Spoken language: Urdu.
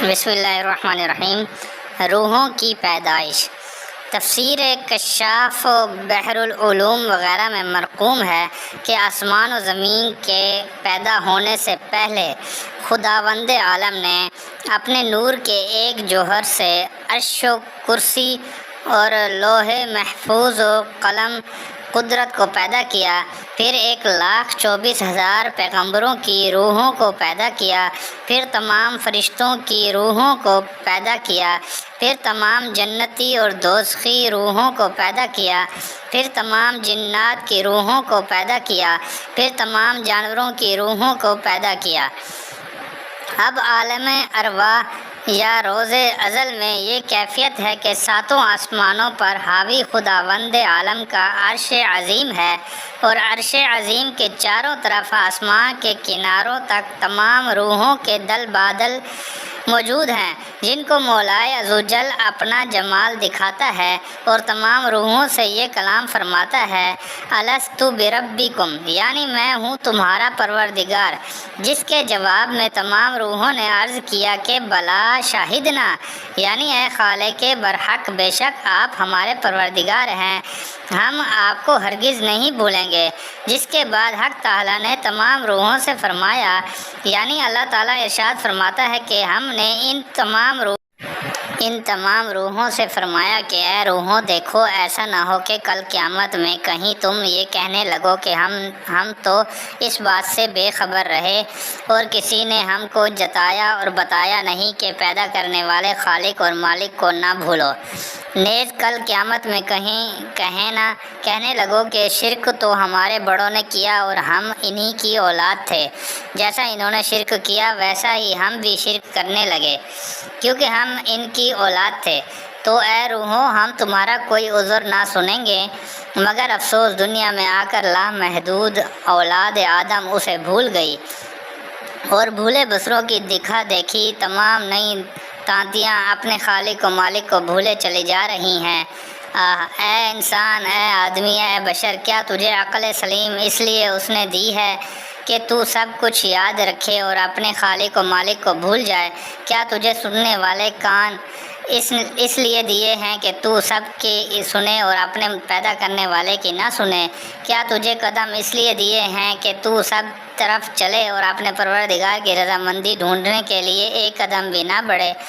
بسم اللہ الرحمن الرحیم۔ روحوں کی پیدائش۔ تفسیر کشاف و بحر العلوم وغیرہ میں مرقوم ہے کہ آسمان و زمین کے پیدا ہونے سے پہلے خداوند عالم نے اپنے نور کے ایک جوہر سے عرش و کرسی اور لوح محفوظ و قلم قدرت کو پیدا کیا، پھر 1,24,000 پیغمبروں کی روحوں کو پیدا کیا، پھر تمام فرشتوں کی روحوں کو پیدا کیا، پھر تمام جنتی اور دوزخی روحوں کو پیدا کیا، پھر تمام جنات کی روحوں کو پیدا کیا، پھر تمام جانوروں کی روحوں کو پیدا کیا۔ اب عالم ارواح یا روز ازل میں یہ کیفیت ہے کہ ساتوں آسمانوں پر حاوی خداوند عالم کا عرش عظیم ہے، اور عرش عظیم کے چاروں طرف آسمان کے کناروں تک تمام روحوں کے دل بادل موجود ہیں، جن کو مولائے عزوجل اپنا جمال دکھاتا ہے اور تمام روحوں سے یہ کلام فرماتا ہے، الست بربکم، یعنی میں ہوں تمہارا پروردگار، جس کے جواب میں تمام روحوں نے عرض کیا کہ بلا شاہدنا، یعنی اے خالق برحق، بے شک آپ ہمارے پروردگار ہیں، ہم آپ کو ہرگز نہیں بھولیں گے۔ جس کے بعد حق تعالیٰ نے تمام روحوں سے فرمایا، یعنی اللہ تعالیٰ ارشاد فرماتا ہے کہ ہم نے ان تمام روحوں سے فرمایا کہ اے روحوں، دیکھو ایسا نہ ہو کہ کل قیامت میں کہیں تم یہ کہنے لگو کہ ہم تو اس بات سے بے خبر رہے اور کسی نے ہم کو جتایا اور بتایا نہیں کہ پیدا کرنے والے خالق اور مالک کو نہ بھولو۔ نیز کل قیامت میں کہنے لگو کہ شرک تو ہمارے بڑوں نے کیا اور ہم انہی کی اولاد تھے، جیسا انہوں نے شرک کیا ویسا ہی ہم بھی شرک کرنے لگے، کیونکہ ہم ان کی اولاد تھے۔ تو اے روحوں، ہم تمہارا کوئی عذر نہ سنیں گے، مگر افسوس دنیا میں آ کر لامحدود اولاد آدم اسے بھول گئی اور بھولے بسروں کی دکھا دیکھی تمام نئی تانتیاں اپنے خالق و مالک کو بھولے چلی جا رہی ہیں۔ اے انسان، اے آدمی، اے بشر، کیا تجھے عقل سلیم اس لیے اس نے دی ہے کہ تو سب کچھ یاد رکھے اور اپنے خالق و مالک کو بھول جائے؟ کیا تجھے سننے والے کان اس لیے دیے ہیں کہ تو سب کی سنے اور اپنے پیدا کرنے والے کی نہ سنے؟ کیا تجھے قدم اس لیے دیے ہیں کہ تو سب طرف چلے اور اپنے پروردگار کی رضامندی ڈھونڈنے کے لیے ایک قدم بھی نہ بڑھے؟